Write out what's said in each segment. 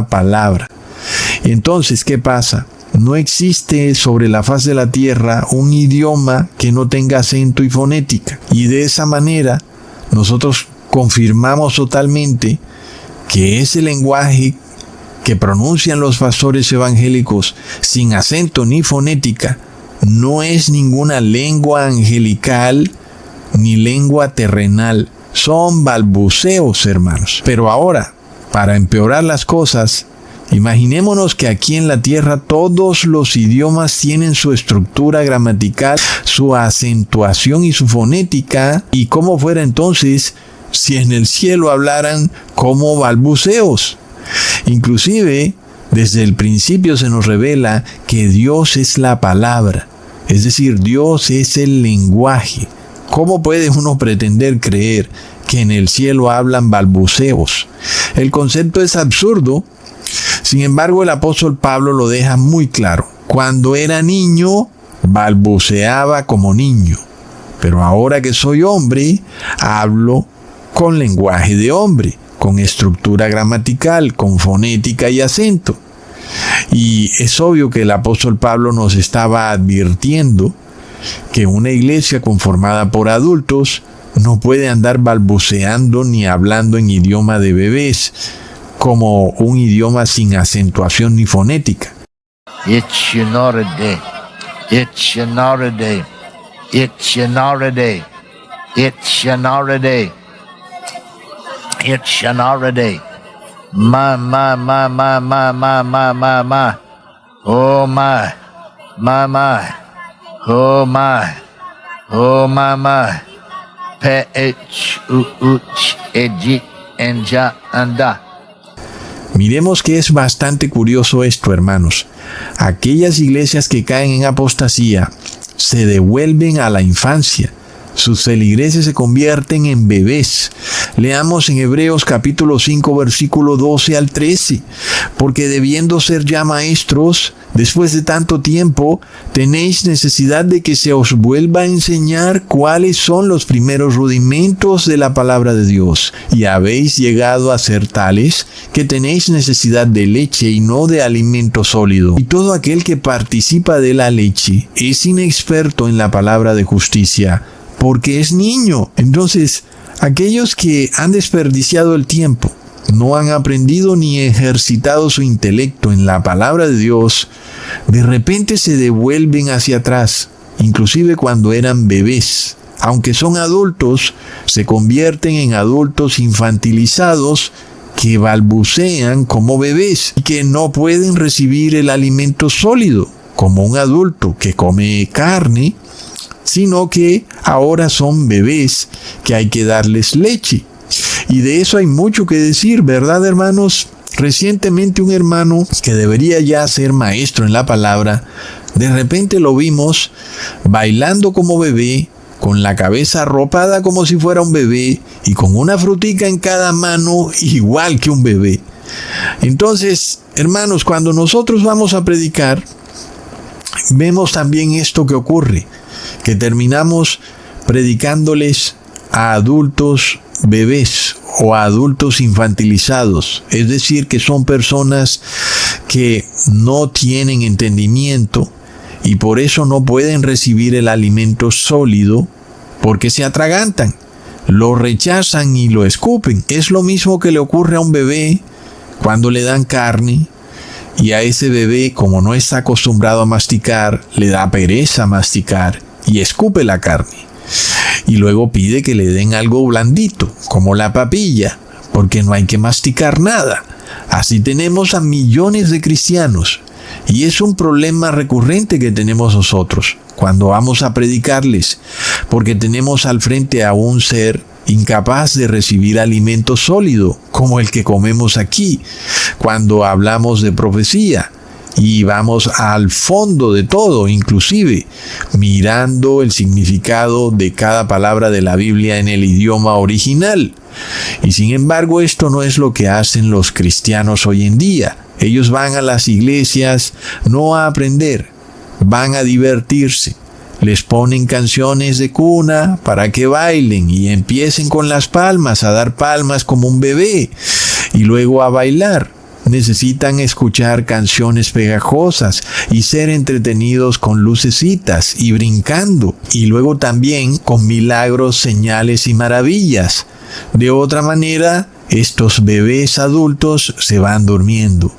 palabra. Entonces, ¿qué pasa? No existe sobre la faz de la tierra un idioma que no tenga acento y fonética. Y de esa manera, nosotros confirmamos totalmente que ese lenguaje que pronuncian los pastores evangélicos sin acento ni fonética no es ninguna lengua angelical ni lengua terrenal. Son balbuceos, hermanos. Pero ahora, para empeorar las cosas, imaginémonos que aquí en la tierra todos los idiomas tienen su estructura gramatical, su acentuación y su fonética, y cómo fuera entonces si en el cielo hablaran como balbuceos. Inclusive, desde el principio se nos revela que Dios es la palabra, es decir, Dios es el lenguaje. ¿Cómo puede uno pretender creer que en el cielo hablan balbuceos? El concepto es absurdo. Sin embargo, el apóstol Pablo lo deja muy claro. Cuando era niño, balbuceaba como niño. Pero ahora que soy hombre, hablo con lenguaje de hombre, con estructura gramatical, con fonética y acento. Y es obvio que el apóstol Pablo nos estaba advirtiendo que una iglesia conformada por adultos no puede andar balbuceando ni hablando en idioma de bebés, como un idioma sin acentuación ni fonética. Ma. Oh my. Oh my. Oh my. Pe eji enja anda. Miremos que es bastante curioso esto, hermanos. Aquellas iglesias que caen en apostasía se devuelven a la infancia. Sus feligreses se convierten en bebés. Leamos en Hebreos capítulo 5, versículo 12 al 13. Porque debiendo ser ya maestros, después de tanto tiempo, tenéis necesidad de que se os vuelva a enseñar cuáles son los primeros rudimentos de la palabra de Dios. Y habéis llegado a ser tales que tenéis necesidad de leche y no de alimento sólido. Y todo aquel que participa de la leche es inexperto en la palabra de justicia, porque es niño. Entonces, aquellos que han desperdiciado el tiempo, no han aprendido ni ejercitado su intelecto en la palabra de Dios, de repente se devuelven hacia atrás, inclusive cuando eran bebés. Aunque son adultos, se convierten en adultos infantilizados que balbucean como bebés y que no pueden recibir el alimento sólido, como un adulto que come carne, sino que ahora son bebés que hay que darles leche. Y de eso hay mucho que decir, ¿verdad, hermanos? Recientemente un hermano que debería ya ser maestro en la palabra, de repente lo vimos bailando como bebé, con la cabeza arropada como si fuera un bebé y con una frutica en cada mano igual que un bebé. Entonces, hermanos, cuando nosotros vamos a predicar, vemos también esto que ocurre, que terminamos predicándoles a adultos bebés o a adultos infantilizados, es decir, que son personas que no tienen entendimiento y por eso no pueden recibir el alimento sólido porque se atragantan, lo rechazan y lo escupen. Es lo mismo que le ocurre a un bebé cuando le dan carne. Y a ese bebé, como no está acostumbrado a masticar, le da pereza masticar y escupe la carne. Y luego pide que le den algo blandito, como la papilla, porque no hay que masticar nada. Así tenemos a millones de cristianos. Y es un problema recurrente que tenemos nosotros cuando vamos a predicarles, porque tenemos al frente a un ser incapaz de recibir alimento sólido, como el que comemos aquí, cuando hablamos de profecía, y vamos al fondo de todo, inclusive mirando el significado de cada palabra de la Biblia en el idioma original. Y sin embargo, esto no es lo que hacen los cristianos hoy en día. Ellos van a las iglesias no a aprender, van a divertirse. Les ponen canciones de cuna para que bailen y empiecen con las palmas, a dar palmas como un bebé y luego a bailar. necesitan escuchar canciones pegajosas y ser entretenidos con lucecitas y brincando, y luego también con milagros, señales y maravillas. De otra manera, estos bebés adultos se van durmiendo,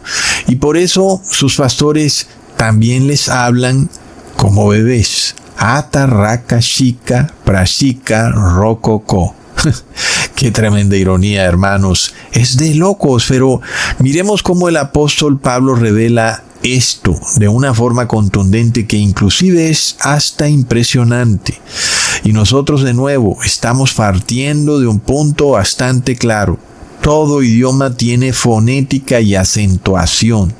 y por eso sus pastores también les hablan como bebés. Ata, raka, shika, prashika, rococo. Qué tremenda ironía, hermanos. Es de locos, pero miremos cómo el apóstol Pablo revela esto de una forma contundente que inclusive es hasta impresionante. Y nosotros de nuevo estamos partiendo de un punto bastante claro. Todo idioma tiene fonética y acentuación.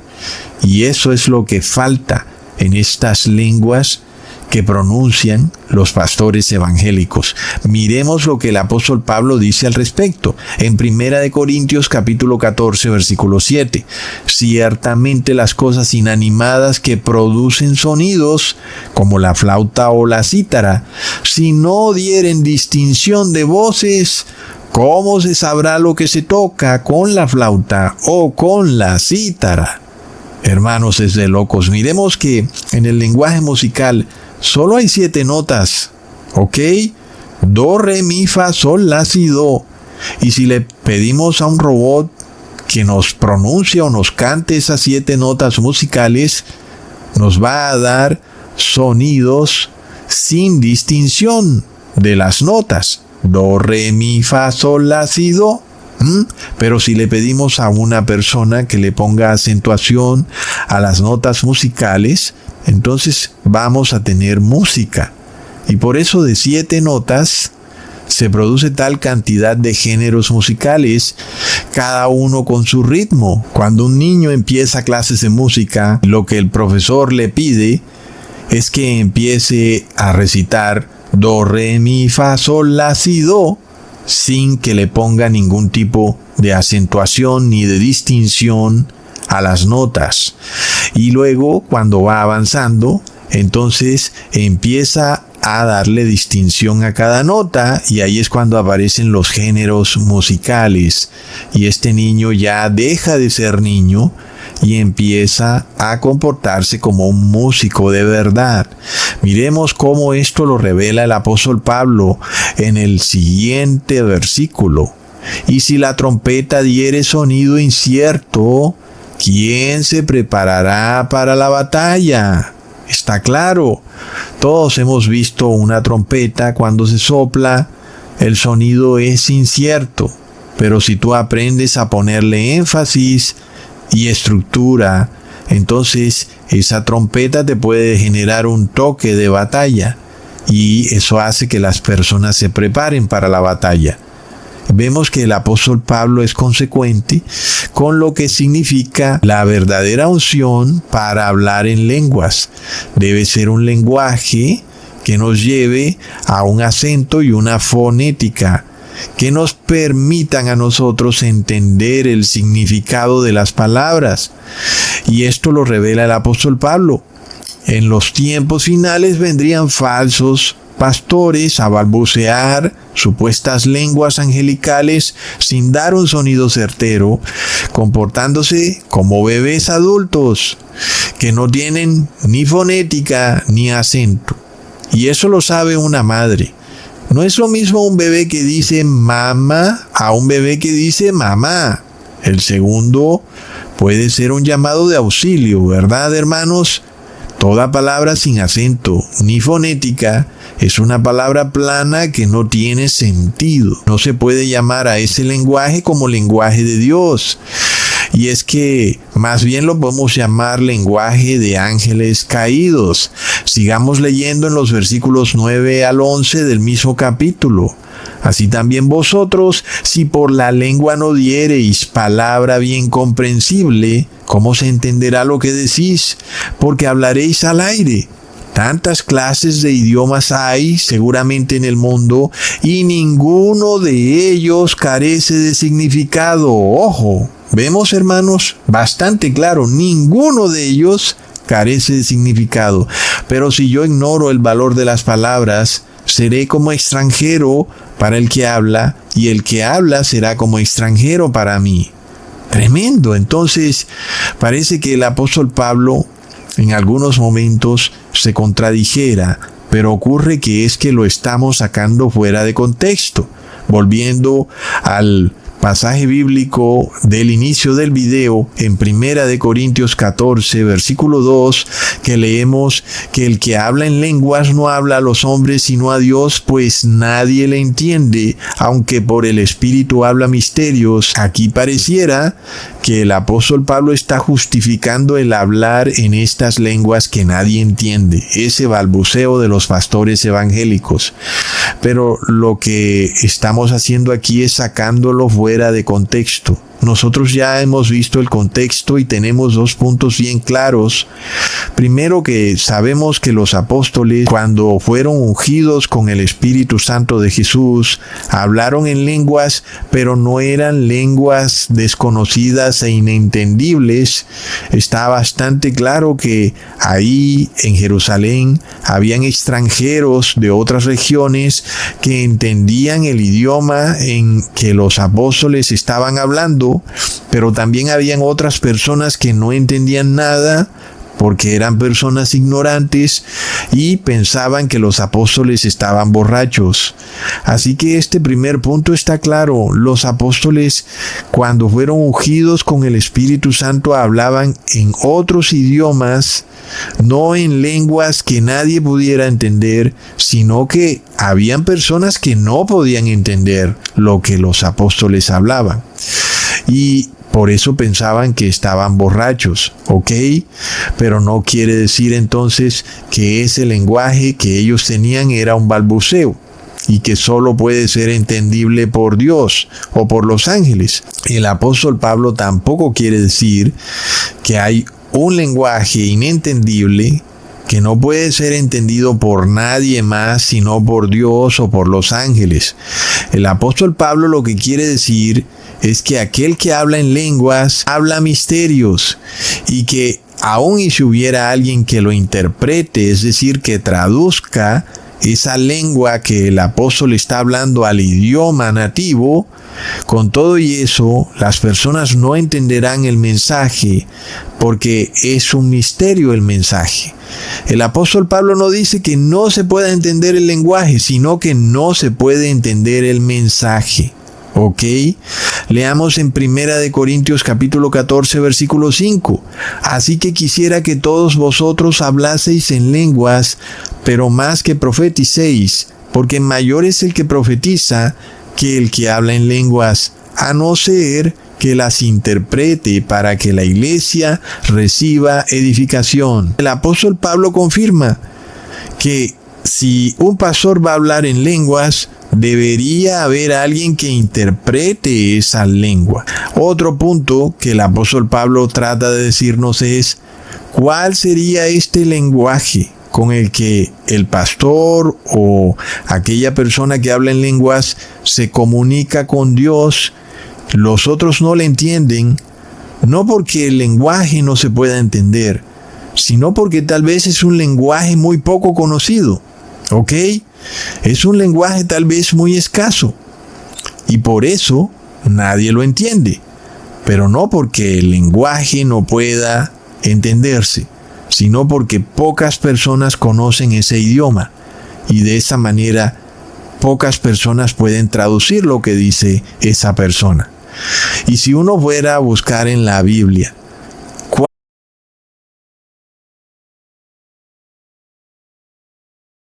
Y eso es lo que falta en estas lenguas que pronuncian los pastores evangélicos. Miremos lo que el apóstol Pablo dice al respecto. En 1 Corintios capítulo 14, versículo 7. Ciertamente las cosas inanimadas que producen sonidos, como la flauta o la cítara, si no dieren distinción de voces, ¿cómo se sabrá lo que se toca con la flauta o con la cítara? Hermanos, es de locos. Miremos que en el lenguaje musical solo hay 7 notas, ¿ok? Do, re, mi, fa, sol, la, si, do. Y si le pedimos a un robot que nos pronuncie o nos cante esas 7 notas musicales, nos va a dar sonidos sin distinción de las notas. Do, re, mi, fa, sol, la, si, do. Pero si le pedimos a una persona que le ponga acentuación a las notas musicales, entonces vamos a tener música. Y por eso de 7 notas se produce tal cantidad de géneros musicales, cada uno con su ritmo. Cuando un niño empieza clases de música, lo que el profesor le pide es que empiece a recitar do, re, mi, fa, sol, la, si, do, sin que le ponga ningún tipo de acentuación ni de distinción a las notas. Y luego, cuando va avanzando, entonces empieza a darle distinción a cada nota, y ahí es cuando aparecen los géneros musicales. Y este niño ya deja de ser niño y empieza a comportarse como un músico de verdad. Miremos cómo esto lo revela el apóstol Pablo en el siguiente versículo. Y si la trompeta diere sonido incierto, ¿quién se preparará para la batalla? Está claro. Todos hemos visto una trompeta cuando se sopla, el sonido es incierto. Pero si tú aprendes a ponerle énfasis y estructura, entonces esa trompeta te puede generar un toque de batalla, y eso hace que las personas se preparen para la batalla. Vemos que el apóstol Pablo es consecuente con lo que significa la verdadera unción para hablar en lenguas. Debe ser un lenguaje que nos lleve a un acento y una fonética que nos permitan a nosotros entender el significado de las palabras. Y esto lo revela el apóstol Pablo. En los tiempos finales vendrían falsos pastores a balbucear supuestas lenguas angelicales sin dar un sonido certero, comportándose como bebés adultos que no tienen ni fonética ni acento. Y eso lo sabe una madre. No es lo mismo un bebé que dice mamá a un bebé que dice mamá. El segundo puede ser un llamado de auxilio, ¿verdad, hermanos? Toda palabra sin acento ni fonética es una palabra plana que no tiene sentido. No se puede llamar a ese lenguaje como lenguaje de Dios. Y es que más bien lo podemos llamar lenguaje de ángeles caídos. Sigamos leyendo en los versículos 9 al 11 del mismo capítulo. Así también vosotros, si por la lengua no diereis palabra bien comprensible, ¿cómo se entenderá lo que decís? Porque hablaréis al aire. Tantas clases de idiomas hay seguramente en el mundo, y ninguno de ellos carece de significado. Ojo, vemos, hermanos, bastante claro, ninguno de ellos carece de significado. Pero si yo ignoro el valor de las palabras, seré como extranjero para el que habla, y el que habla será como extranjero para mí. Tremendo. Entonces, parece que el apóstol Pablo en algunos momentos se contradijera, pero ocurre que es que lo estamos sacando fuera de contexto. Volviendo al pasaje bíblico del inicio del video, en 1 Corintios 14, versículo 2, que leemos que el que habla en lenguas no habla a los hombres sino a Dios, pues nadie le entiende, aunque por el Espíritu habla misterios. Aquí pareciera que el apóstol Pablo está justificando el hablar en estas lenguas que nadie entiende, ese balbuceo de los pastores evangélicos. Pero lo que estamos haciendo aquí es sacándolo fuera de contexto. Nosotros ya hemos visto el contexto y tenemos dos puntos bien claros. Primero, que sabemos que los apóstoles, cuando fueron ungidos con el Espíritu Santo de Jesús, hablaron en lenguas, pero no eran lenguas desconocidas e inentendibles. Está bastante claro que ahí en Jerusalén habían extranjeros de otras regiones que entendían el idioma en que los apóstoles estaban hablando, pero también habían otras personas que no entendían nada porque eran personas ignorantes y pensaban que los apóstoles estaban borrachos. Así que este primer punto está claro. Los apóstoles, cuando fueron ungidos con el Espíritu Santo, hablaban en otros idiomas, no en lenguas que nadie pudiera entender, sino que habían personas que no podían entender lo que los apóstoles hablaban. Y por eso pensaban que estaban borrachos, ¿ok? Pero no quiere decir entonces que ese lenguaje que ellos tenían era un balbuceo y que solo puede ser entendible por Dios o por los ángeles. El apóstol Pablo tampoco quiere decir que hay un lenguaje inentendible que no puede ser entendido por nadie más sino por Dios o por los ángeles. El apóstol Pablo lo que quiere decir es que aquel que habla en lenguas habla misterios, y que aun y si hubiera alguien que lo interprete, es decir, que traduzca esa lengua que el apóstol está hablando al idioma nativo, con todo y eso, las personas no entenderán el mensaje porque es un misterio el mensaje. El apóstol Pablo no dice que no se pueda entender el lenguaje, sino que no se puede entender el mensaje. ¿Ok? Leamos en 1 Corintios capítulo 14, versículo 5. Así que quisiera que todos vosotros hablaseis en lenguas, pero más que profeticéis, porque mayor es el que profetiza que el que habla en lenguas, a no ser que las interprete para que la iglesia reciba edificación. El apóstol Pablo confirma que si un pastor va a hablar en lenguas, debería haber alguien que interprete esa lengua. Otro punto que el apóstol Pablo trata de decirnos es: ¿cuál sería este lenguaje con el que el pastor o aquella persona que habla en lenguas se comunica con Dios? Los otros no le entienden, no porque el lenguaje no se pueda entender, sino porque tal vez es un lenguaje muy poco conocido. ¿Ok? Es un lenguaje tal vez muy escaso y por eso nadie lo entiende, pero no porque el lenguaje no pueda entenderse, sino porque pocas personas conocen ese idioma y de esa manera pocas personas pueden traducir lo que dice esa persona. Y si uno fuera a buscar en la Biblia